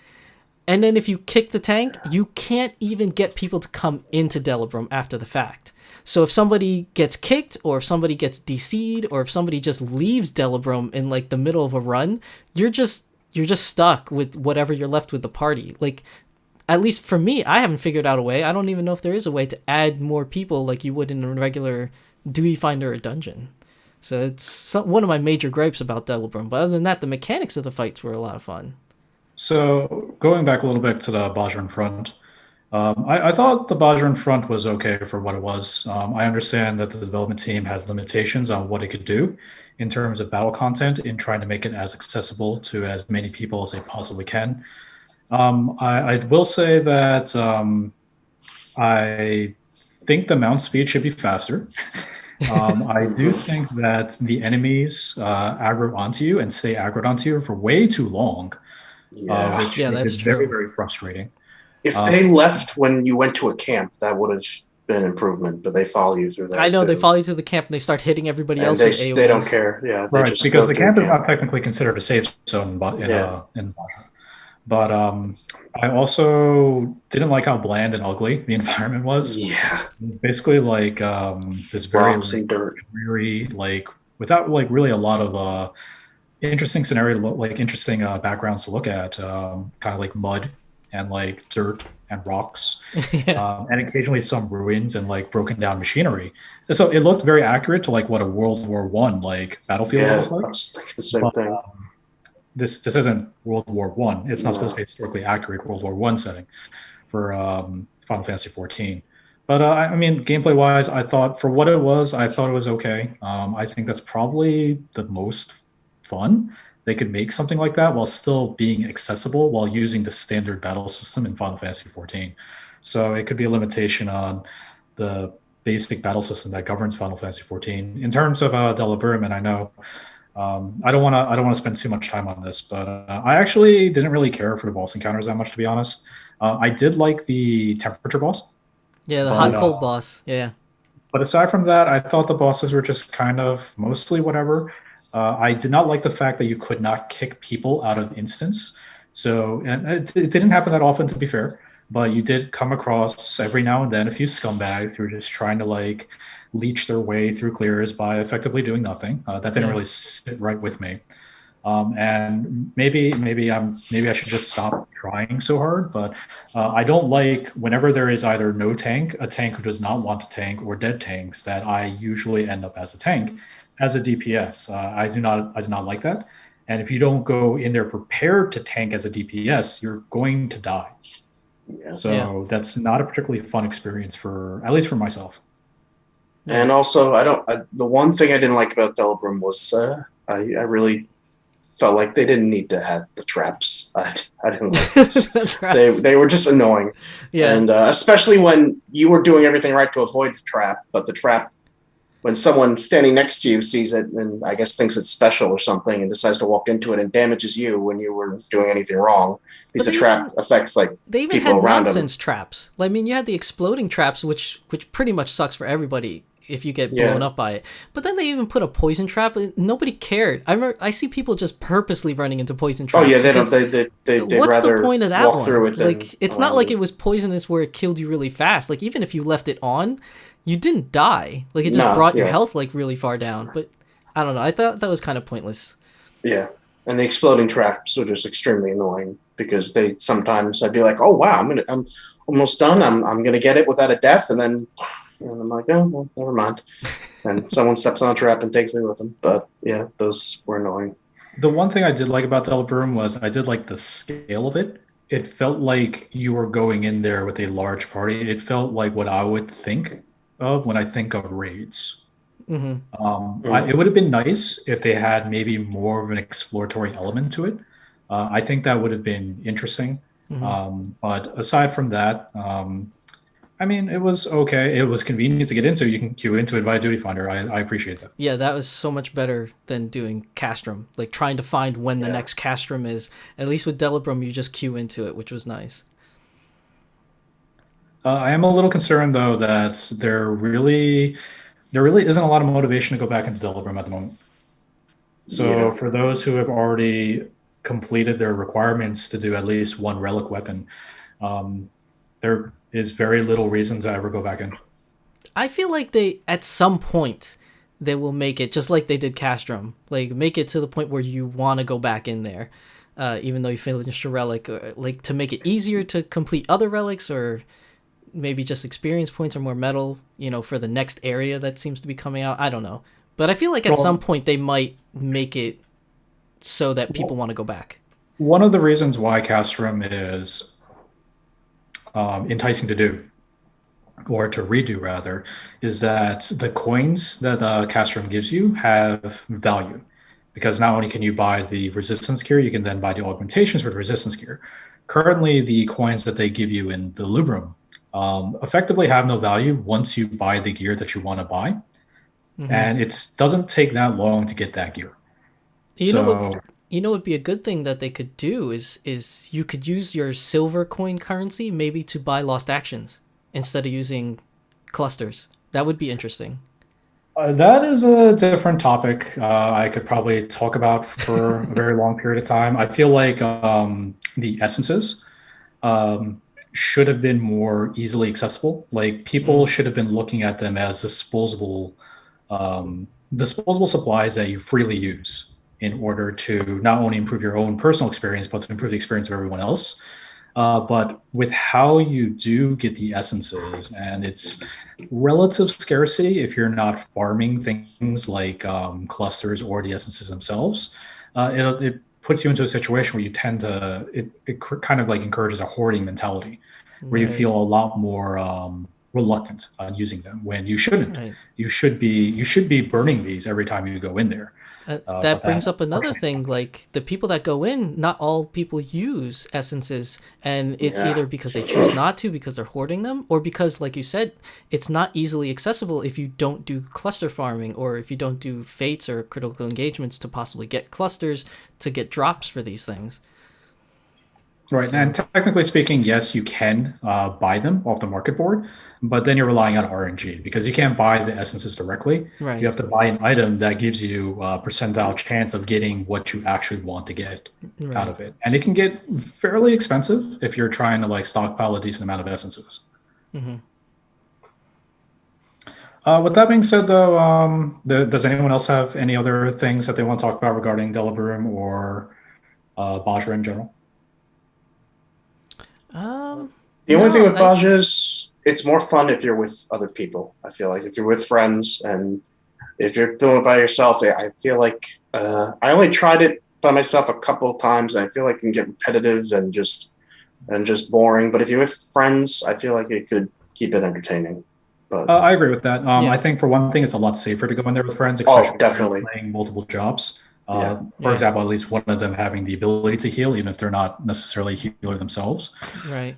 And then if you kick the tank, you can't even get people to come into Delibrum after the fact. So if somebody gets kicked, or if somebody gets DC'd, or if somebody just leaves Delibrum in like the middle of a run, you're just stuck with whatever you're left with the party. Like, at least for me, I haven't figured out a way. I don't even know if there is a way to add more people like you would in a regular duty finder or dungeon. So it's one of my major gripes about Delibrum. But other than that, the mechanics of the fights were a lot of fun. So going back a little bit to the Bajran front, I thought the Bajran front was okay for what it was. I understand that the development team has limitations on what it could do in terms of battle content in trying to make it as accessible to as many people as they possibly can. I will say that I think the mount speed should be faster. I do think that the enemies aggro onto you and stay aggroed onto you for way too long. Which that's is true. very, very frustrating. If they left when you went to a camp, that would have been an improvement, but they follow you through that. I know, too. they follow you to the camp and they start hitting everybody else. They don't care. Yeah, right, because the camp is not technically considered a safe zone in Bajra. But I also didn't like how bland and ugly the environment was. Yeah, basically like this very rocks and dirt, very like without like really a lot of interesting scenario, like interesting backgrounds to look at, kind of like mud and like dirt and rocks, and occasionally some ruins and like broken down machinery. And so it looked very accurate to like what a World War One like battlefield looked like. I was thinking the same thing. This isn't World War One. It's not supposed to be a historically accurate World War One setting for Final Fantasy 14. But I mean, gameplay wise, I thought for what it was, I thought it was okay. I think that's probably the most fun they could make something like that while still being accessible while using the standard battle system in Final Fantasy 14. So it could be a limitation on the basic battle system that governs Final Fantasy 14. In terms of Delibrum, and I know I don't want to spend too much time on this, but I actually didn't really care for the boss encounters that much, to be honest. I did like the temperature boss. Yeah, the hot cold boss. Yeah. But aside from that, I thought the bosses were just kind of mostly whatever. I did not like the fact that you could not kick people out of instance. So, and it didn't happen that often, to be fair, but you did come across every now and then a few scumbags who were just trying to like leech their way through clears by effectively doing nothing. That didn't really sit right with me. And maybe I should just stop trying so hard. But I don't like whenever there is either no tank, a tank who does not want to tank, or dead tanks, that I usually end up as a tank, as a DPS. I do not like that. And if you don't go in there prepared to tank as a DPS, you're going to die. So that's not a particularly fun experience at least for myself. And also, the one thing I didn't like about Delibrum was I really felt like they didn't need to have the traps. I didn't like this. They were just annoying. Yeah. And especially when you were doing everything right to avoid the trap, but the trap, when someone standing next to you sees it and I guess thinks it's special or something and decides to walk into it and damages you when you were doing anything wrong, because the trap affects like they even people had around nonsense them. Traps. I mean, you had the exploding traps, which pretty much sucks for everybody if you get blown up by it. But then they even put a poison trap. Nobody cared. I see people just purposely running into poison traps. Oh yeah, they don't. They'd what's rather the point of that walk one? through it than like, it's not like it was poisonous where it killed you really fast. Like, even if you left it on, you didn't die. Like, it just brought your health like really far down. But I don't know. I thought that was kind of pointless. Yeah, and the exploding traps were just extremely annoying because sometimes I'd be like, oh wow, I'm almost done. I'm gonna get it without a death, and then I'm like, oh well, never mind. And someone steps on a trap and takes me with them. But yeah, those were annoying. The one thing I did like about Delibrum was I did like the scale of it. It felt like you were going in there with a large party. It felt like what I would think of when I think of raids. It would have been nice if they had maybe more of an exploratory element to it. I think that would have been interesting. But aside from that, I mean, it was okay. It was convenient to get into. You can queue into it via Duty Finder. I appreciate that. Yeah, that was so much better than doing Castrum. Like, trying to find when the next Castrum is. At least with Delibrum, you just queue into it, which was nice. I am a little concerned, though, that they're really there really isn't a lot of motivation to go back into Delibram at the moment. So Yeah. for those who have already completed their requirements to do at least one relic weapon, there is very little reason to ever go back in. I feel like they, at some point, they will make it just like they did Castrum. Like, make it to the point where you want to go back in there, even though you finished a relic, or, like, to make it easier to complete other relics, or maybe just experience points or more metal, for the next area that seems to be coming out. I don't know. But I feel like at some point they might make it so that people want to go back. One of the reasons why Castrum is enticing to do, or to redo rather, is that the coins that Castrum gives you have value. Because not only can you buy the resistance gear, you can then buy the augmentations for the resistance gear. Currently, the coins that they give you in the Lubrum effectively have no value once you buy the gear that you want to buy. Mm-hmm. And it doesn't take that long to get that gear. You know what would be a good thing that they could do is you could use your silver coin currency maybe to buy lost actions instead of using clusters. That would be interesting. That is a different topic I could probably talk about for a very long period of time. I feel like the essences should have been more easily accessible. Like, people should have been looking at them as disposable supplies that you freely use in order to not only improve your own personal experience, but to improve the experience of everyone else. But with how you do get the essences, and it's relative scarcity if you're not farming things like clusters or the essences themselves, it puts you into a situation where you tend to, it kind of like encourages a hoarding mentality, where you feel a lot more reluctant on using them when you shouldn't. Right. You should be burning these every time you go in there. That brings up another thing, like the people that go in, not all people use essences, and it's either because they choose not to because they're hoarding them, or because, like you said, it's not easily accessible if you don't do cluster farming, or if you don't do fates or critical engagements to possibly get clusters to get drops for these things. Right, and technically speaking, yes, you can buy them off the market board, but then you're relying on RNG because you can't buy the essences directly. Right. You have to buy an item that gives you a percentile chance of getting what you actually want to get out of it. And it can get fairly expensive if you're trying to like stockpile a decent amount of essences. Mm-hmm. With that being said, though, does anyone else have any other things that they want to talk about regarding Delibrum or Bajra in general? The only thing with Bajra is it's more fun if you're with other people. I feel like if you're with friends, and if you're doing it by yourself, I feel like I only tried it by myself a couple of times, and I feel like it can get repetitive and just boring. But if you're with friends, I feel like it could keep it entertaining. But I agree with that. I think for one thing, it's a lot safer to go in there with friends, especially definitely playing multiple jobs. For example, at least one of them having the ability to heal, even if they're not necessarily a healer themselves. Right.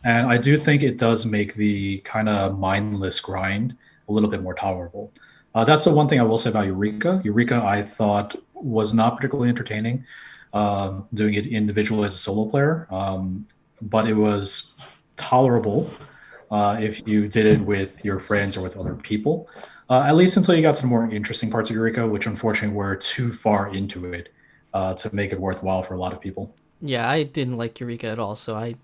And I do think it does make the kind of mindless grind a little bit more tolerable. That's the one thing I will say about Eureka. Eureka, I thought, was not particularly entertaining, doing it individually as a solo player, but it was tolerable if you did it with your friends or with other people. At least until you got to the more interesting parts of Eureka, which unfortunately were too far into it to make it worthwhile for a lot of people. Yeah, I didn't like Eureka at all, so I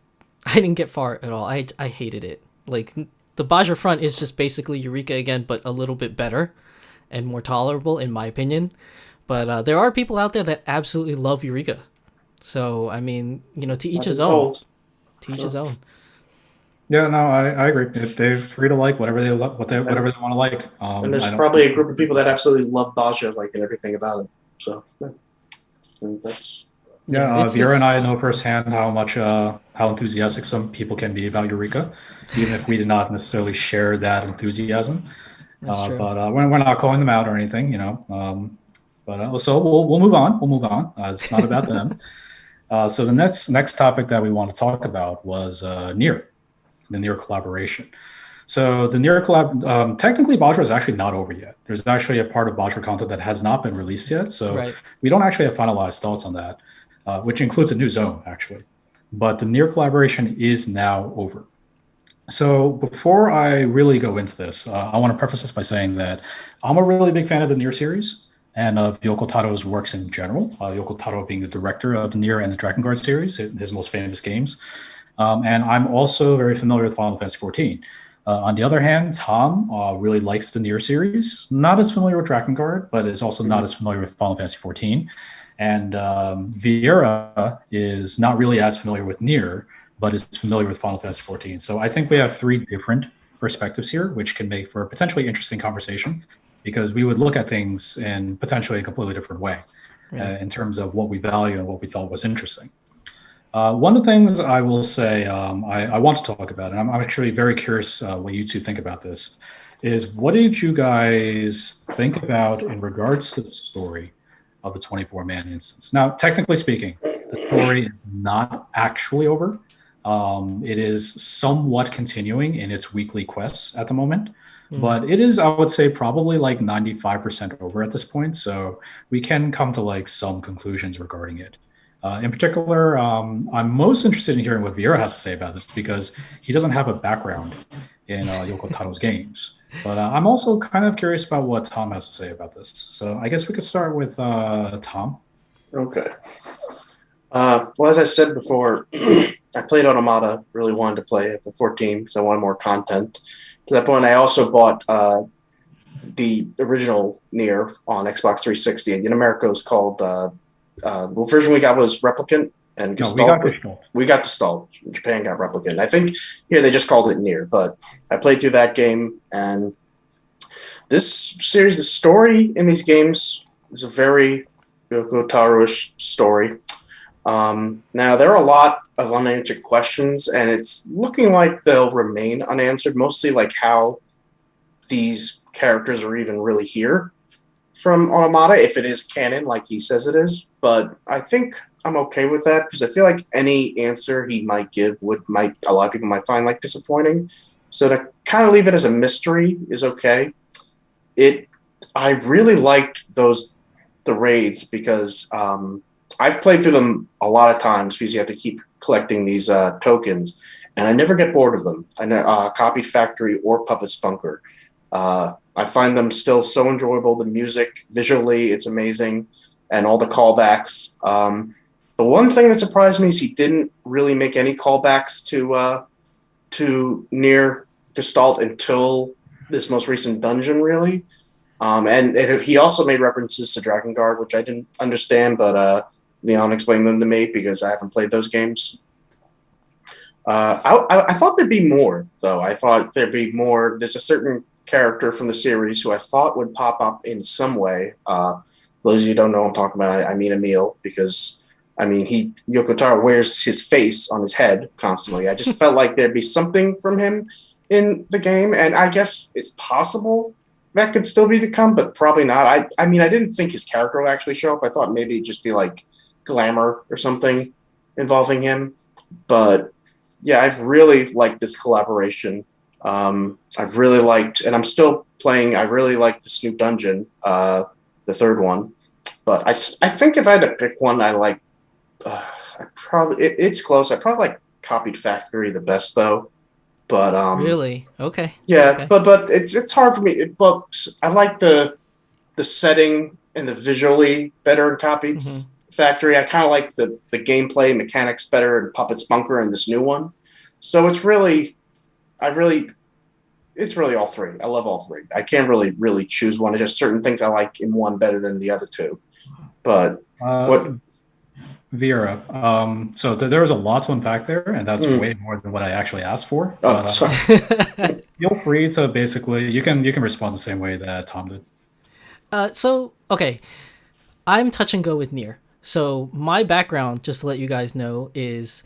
didn't get far at all. I hated it. Like, the Bajra front is just basically Eureka again, but a little bit better and more tolerable, in my opinion. But there are people out there that absolutely love Eureka. So, I mean, to each his own. To each his own. Yeah, no, I agree. They're free to like whatever they whatever they want to like. And there's probably a group of people that absolutely love Bajra, like, and everything about it. So, and that's Vera and I know firsthand how enthusiastic some people can be about Eureka, even if we did not necessarily share that enthusiasm. That's true. But we're not calling them out or anything, so we'll move on. We'll move on. It's not about them. So the next topic that we want to talk about was Nier. The Nier collaboration. So the Nier collab, technically Bajra is actually not over yet. There's actually a part of Bajra content that has not been released yet. So we don't actually have finalized thoughts on that, which includes a new zone actually. But the Nier collaboration is now over. So before I really go into this, I want to preface this by saying that I'm a really big fan of the Nier series and of Yoko Taro's works in general. Yoko Taro being the director of Nier and the Dragon Guard series, his most famous games. And I'm also very familiar with Final Fantasy XIV. On the other hand, Tom really likes the Nier series. Not as familiar with Dragon Guard, but is also not as familiar with Final Fantasy XIV. And Vieira is not really as familiar with Nier, but is familiar with Final Fantasy XIV. So I think we have three different perspectives here, which can make for a potentially interesting conversation because we would look at things in potentially a completely different way in terms of what we value and what we thought was interesting. One of the things I will say I want to talk about, and I'm actually very curious what you two think about this, is what did you guys think about in regards to the story of the 24-man instance? Now, technically speaking, the story is not actually over. It is somewhat continuing in its weekly quests at the moment, but it is, I would say, probably like 95% over at this point. So we can come to like some conclusions regarding it. In particular, I'm most interested in hearing what Vieira has to say about this because he doesn't have a background in Yoko Taro's games. But I'm also kind of curious about what Tom has to say about this. So I guess we could start with Tom. Okay. Well, as I said before, I played Automata, really wanted to play it for 14 because I wanted more content. To that point, I also bought the original Nier on Xbox 360. In America, it was called, the version we got was Replicant. And Gestalt. We got Gestalt. Japan got Replicant. I think here they just called it Nier, but I played through that game, and this series, the story in these games is a very Yoko Taro-ish story. Now, there are a lot of unanswered questions, and it's looking like they'll remain unanswered, mostly like how these characters are even really here from Automata, if it is canon, like he says it is. But I think I'm okay with that, because I feel like any answer he might give a lot of people might find like disappointing. So to kind of leave it as a mystery is okay. I really liked the raids because I've played through them a lot of times because you have to keep collecting these tokens, and I never get bored of them. I know Copy Factory or Puppet's Bunker. I find them still so enjoyable. The music, visually, it's amazing, and all the callbacks. The one thing that surprised me is he didn't really make any callbacks to Nier Gestalt until this most recent dungeon, really. And he also made references to Dragon Guard, which I didn't understand, but Leon explained them to me because I haven't played those games. I thought there'd be more, though. I thought there'd be more. There's a certain character from the series who I thought would pop up in some way. For those of you who don't know what I'm talking about, I mean Emil, because Yoko Taro wears his face on his head constantly. I just felt like there'd be something from him in the game, and I guess it's possible that could still be to come, but probably not. I didn't think his character would actually show up. I thought maybe it'd just be like glamour or something involving him. But yeah, I've really liked this collaboration. I've really liked, and I'm still playing, I really like this new dungeon, the third one. But I think if I had to pick one, it's close. I probably like Copied Factory the best, though. But really, okay, yeah, okay. but it's hard for me. But I like the setting and the visually better in Copied Factory. I kind of like the gameplay mechanics better in Puppet's Bunker and this new one. So it's really all three. I love all three. I can't really choose one. It's just certain things I like in one better than the other two. But what? Vera, so there was a lot to unpack there, and that's way more than what I actually asked for. Oh, but, sorry. Feel free to basically you can respond the same way that Tom did. So okay, I'm touch and go with Nier. So my background, just to let you guys know, is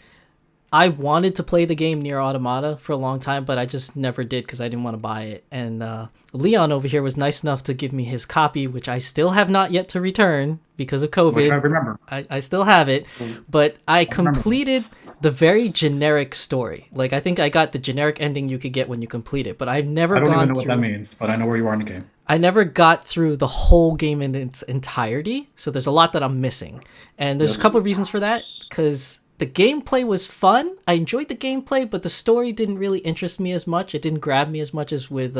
I wanted to play the game Nier Automata for a long time, but I just never did because I didn't want to buy it. And Leon over here was nice enough to give me his copy, which I still have not yet to return because of COVID. Which I remember. I still have it, but I completed the very generic story. Like, I think I got the generic ending you could get when you complete it, but I've never I don't gone even know through... what that means, but I know where you are in the game. I never got through the whole game in its entirety, so there's a lot that I'm missing. And there's a couple of reasons for that, because The gameplay was fun. I enjoyed the gameplay, but the story didn't really interest me as much. It didn't grab me as much as with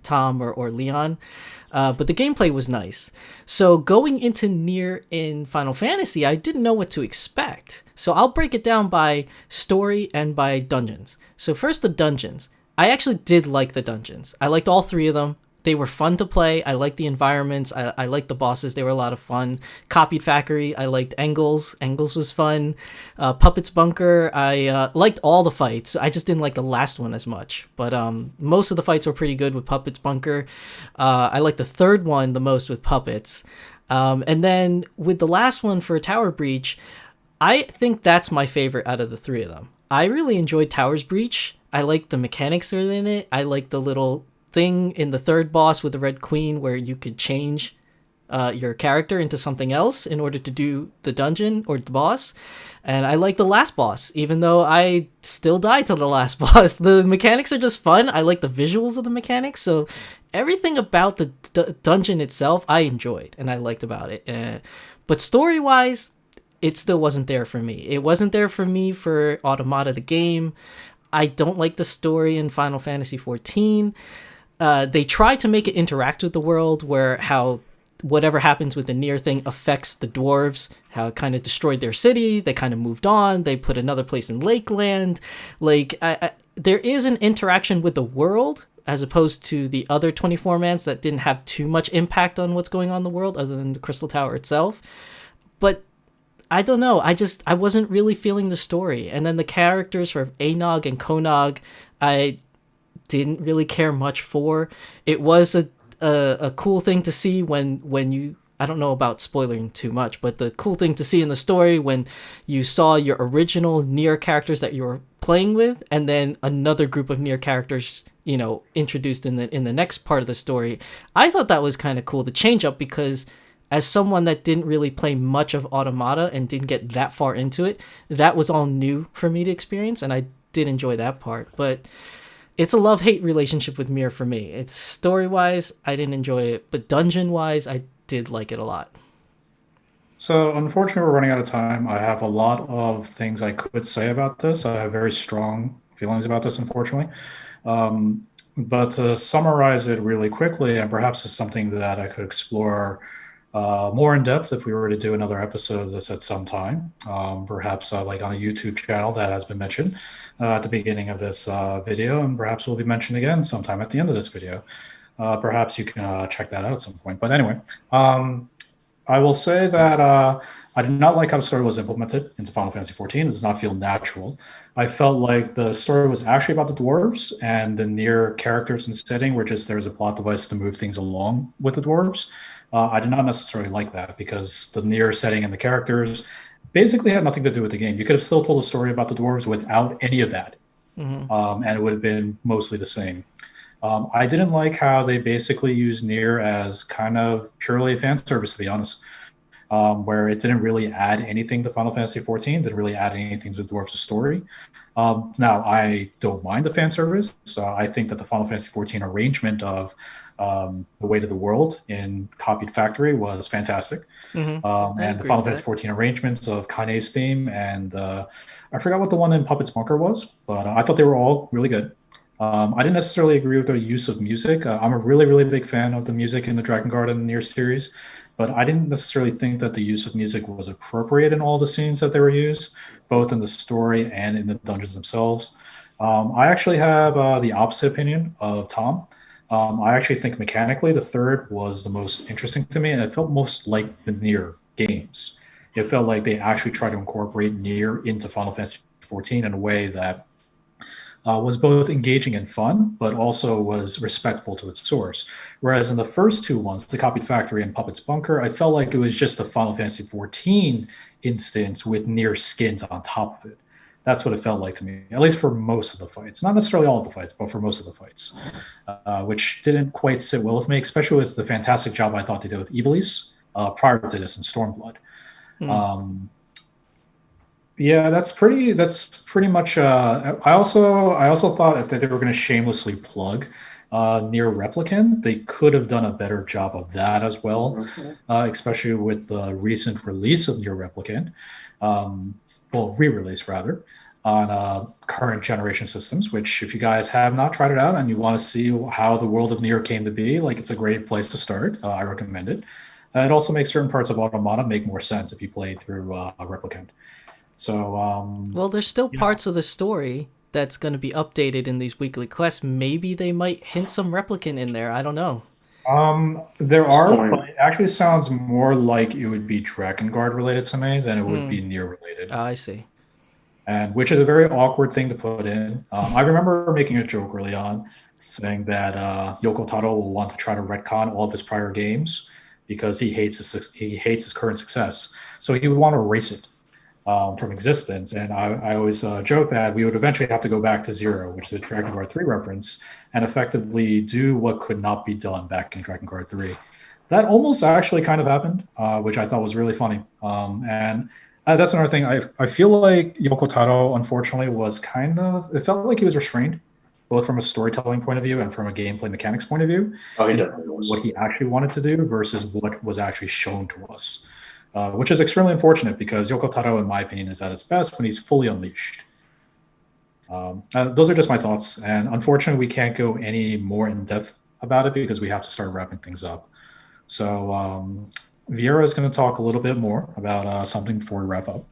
Tom or Leon. But the gameplay was nice. So going into Nier in Final Fantasy, I didn't know what to expect. So I'll break it down by story and by dungeons. So first, the dungeons. I actually did like the dungeons. I liked all 3 of them. They were fun to play. I liked the environments. I liked the bosses. They were a lot of fun. Copied Factory. I liked Engels. Engels was fun. Puppet's Bunker. I liked all the fights. I just didn't like the last one as much. But most of the fights were pretty good with Puppet's Bunker. I liked the third one the most with Puppets. And then with the last one for Tower Breach, I think that's my favorite out of the 3 of them. I really enjoyed Tower's Breach. I liked the mechanics that are in it. I liked the little thing in the third boss with the Red Queen where you could change your character into something else in order to do the dungeon or the boss. And I like the last boss, even though I still died to the last boss. The mechanics are just fun. I like the visuals of the mechanics. So everything about the dungeon itself, I enjoyed and I liked about it. But story-wise, it still wasn't there for me. It wasn't there for me for Automata the game. I don't like the story in Final Fantasy XIV. They try to make it interact with the world, where how whatever happens with the Nier thing affects the dwarves, how it kind of destroyed their city. They kind of moved on. They put another place in Lakeland. Like, there is an interaction with the world as opposed to the other 24-mans that didn't have too much impact on what's going on in the world other than the Crystal Tower itself. But I don't know. I wasn't really feeling the story. And then the characters for Anog and Konog, I didn't really care much for. It was a cool thing to see when you, I don't know about spoiling too much, but the cool thing to see in the story when you saw your original Nier characters that you were playing with, and then another group of Nier characters, you know, introduced in the next part of the story. I thought that was kind of cool, the change up, because as someone that didn't really play much of Automata and didn't get that far into it, that was all new for me to experience, and I did enjoy that part. But it's a love-hate relationship with Mir for me. It's story-wise, I didn't enjoy it, but dungeon-wise, I did like it a lot. So, unfortunately, we're running out of time. I have a lot of things I could say about this. I have very strong feelings about this, unfortunately. But to summarize it really quickly, and perhaps it's something that I could explore more in depth if we were to do another episode of this at some time, perhaps like on a YouTube channel that has been mentioned at the beginning of this video, and perhaps will be mentioned again sometime at the end of this video. Perhaps you can check that out at some point. But anyway, I will say that I did not like how the story was implemented into Final Fantasy XIV. It does not feel natural. I felt like the story was actually about the dwarves, and the Nier characters and setting were just there as a plot device to move things along with the dwarves. I did not necessarily like that, because the Nier setting and the characters basically had nothing to do with the game. You could have still told a story about the dwarves without any of that, and it would have been mostly the same. I didn't like how they basically used Nier as kind of purely a fan service, to be honest, where it didn't really add anything to Final Fantasy XIV, didn't really add anything to the dwarves' story. Now, I don't mind the fan service. I think that the Final Fantasy XIV arrangement of the Weight of the World in Copied Factory was fantastic. And the Final Fantasy XIV arrangements of Kane's theme, and I forgot what the one in Puppet's Bunker was, but I thought they were all really good. I didn't necessarily agree with the use of music. I'm a really, really big fan of the music in the Dragon Guard and Nier series, but I didn't necessarily think that the use of music was appropriate in all the scenes that they were used, both in the story and in the dungeons themselves. I actually have the opposite opinion of Tom. I actually think mechanically the third was the most interesting to me, and it felt most like the Nier games. It felt like they actually tried to incorporate Nier into Final Fantasy XIV in a way that was both engaging and fun, but also was respectful to its source. Whereas in the first two ones, the Copied Factory and Puppet's Bunker, I felt like it was just a Final Fantasy XIV instance with Nier skins on top of it. That's what it felt like to me, at least for most of the fights. Not necessarily all of the fights, but for most of the fights, which didn't quite sit well with me, especially with the fantastic job I thought they did with Ivalice prior to this in Stormblood. Yeah, that's pretty much. I also thought if they were going to shamelessly plug Near Replicant, they could have done a better job of that as well, especially with the recent release of Near Replicant, well, re-release rather, on current generation systems, which if you guys have not tried it out and you want to see how the world of Nier came to be, like, it's a great place to start. I recommend it. It also makes certain parts of Automata make more sense if you play through Replicant. So, well, there's still parts of the story that's going to be updated in these weekly quests. Maybe they might hint some Replicant in there. I don't know. There are, but it actually sounds more like it would be Drakengard related to me than it would be Nier related. I see. And which is a very awkward thing to put in. I remember making a joke early on saying that Yoko Taro will want to try to retcon all of his prior games because he hates his current success. So he would want to erase it from existence. And I always joke that we would eventually have to go back to 0, which is a Dragon Guard 3 reference, and effectively do what could not be done back in Dragon Guard 3. That almost actually kind of happened, which I thought was really funny. And that's another thing. I feel like Yoko Taro, unfortunately, it felt like he was restrained, both from a storytelling point of view and from a gameplay mechanics point of view. Oh, he definitely was. What he actually wanted to do versus what was actually shown to us, which is extremely unfortunate because Yoko Taro, in my opinion, is at his best when he's fully unleashed. Those are just my thoughts. And unfortunately, we can't go any more in depth about it because we have to start wrapping things up. So, Vieira is going to talk a little bit more about something before we wrap up.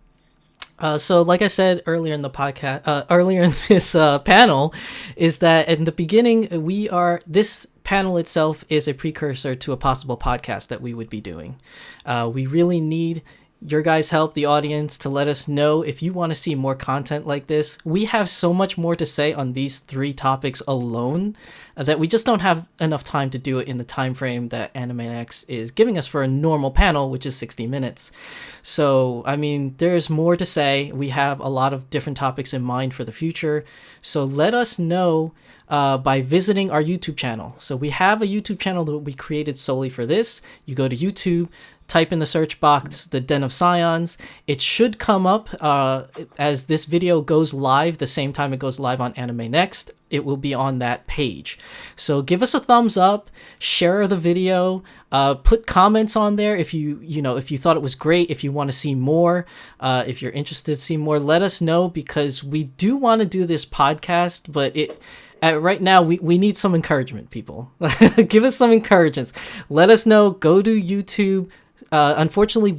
So like I said earlier in the podcast, earlier in this panel, is that in the beginning, this panel itself is a precursor to a possible podcast that we would be doing. We really need your guys' help, the audience, to let us know if you want to see more content like this. We have so much more to say on these 3 topics alone that we just don't have enough time to do it in the time frame that Anext is giving us for a normal panel, which is 60 minutes. So, I mean, there's more to say. We have a lot of different topics in mind for the future. So let us know by visiting our YouTube channel. So we have a YouTube channel that we created solely for this. You go to YouTube, type in the search box the Den of Scions. It should come up as this video goes live, the same time it goes live on Anext. It will be on that page. So give us a thumbs up, share the video, put comments on there if if you thought it was great, if you want to see more, if you're interested to see more, let us know, because we do want to do this podcast, but right now we need some encouragement, people. Give us some encouragement. Let us know. Go to YouTube. Unfortunately,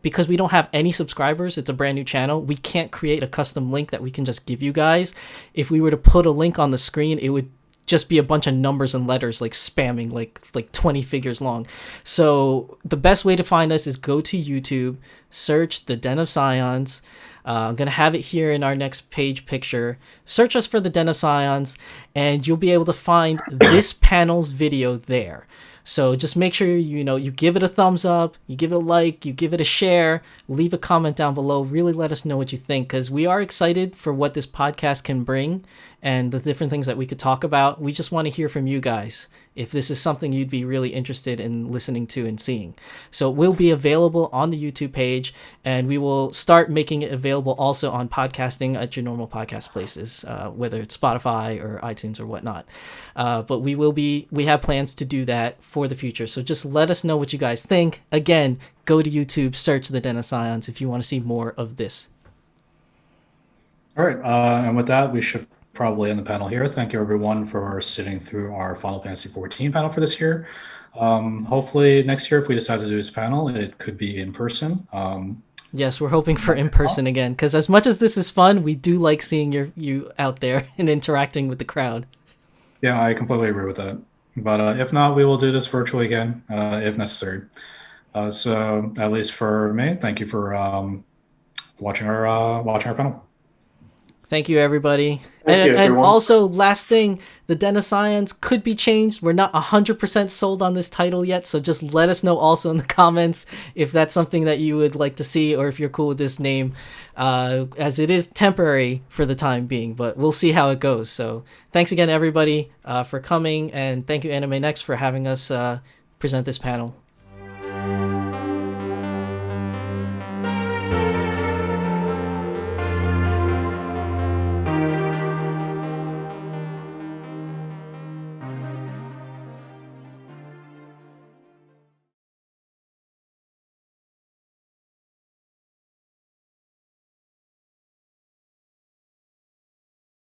because we don't have any subscribers, it's a brand new channel, we can't create a custom link that we can just give you guys. If we were to put a link on the screen, it would just be a bunch of numbers and letters like spamming like 20 figures long. So the best way to find us is go to YouTube, search the Den of Scions. I'm going to have it here in our next page picture. Search us for the Den of Scions, and you'll be able to find this panel's video there. So just make sure you give it a thumbs up, you give it a like, you give it a share, leave a comment down below. Really let us know what you think, because we are excited for what this podcast can bring and the different things that we could talk about. We just want to hear from you guys if this is something you'd be really interested in listening to and seeing. So it will be available on the YouTube page, and we will start making it available also on podcasting at your normal podcast places, whether it's Spotify or iTunes or whatnot. But we have plans to do that for the future. So just let us know what you guys think. Again, go to YouTube, search the Den of Scions if you want to see more of this. All right, and with that, we should probably end the panel here. Thank you, everyone, for sitting through our Final Fantasy XIV panel for this year. Hopefully next year, if we decide to do this panel, it could be in person. Yes, we're hoping for in person again, because as much as this is fun, we do like seeing you out there and interacting with the crowd. Yeah, I completely agree with that. But if not, we will do this virtually again if necessary. So at least for me, thank you for watching our panel. Thank you, everybody. Thank you, and also, last thing, the Den of Scions could be changed. We're not 100% sold on this title yet, so just let us know also in the comments if that's something that you would like to see, or if you're cool with this name, as it is temporary for the time being, but we'll see how it goes. So thanks again, everybody, for coming, and thank you, Anext, for having us present this panel.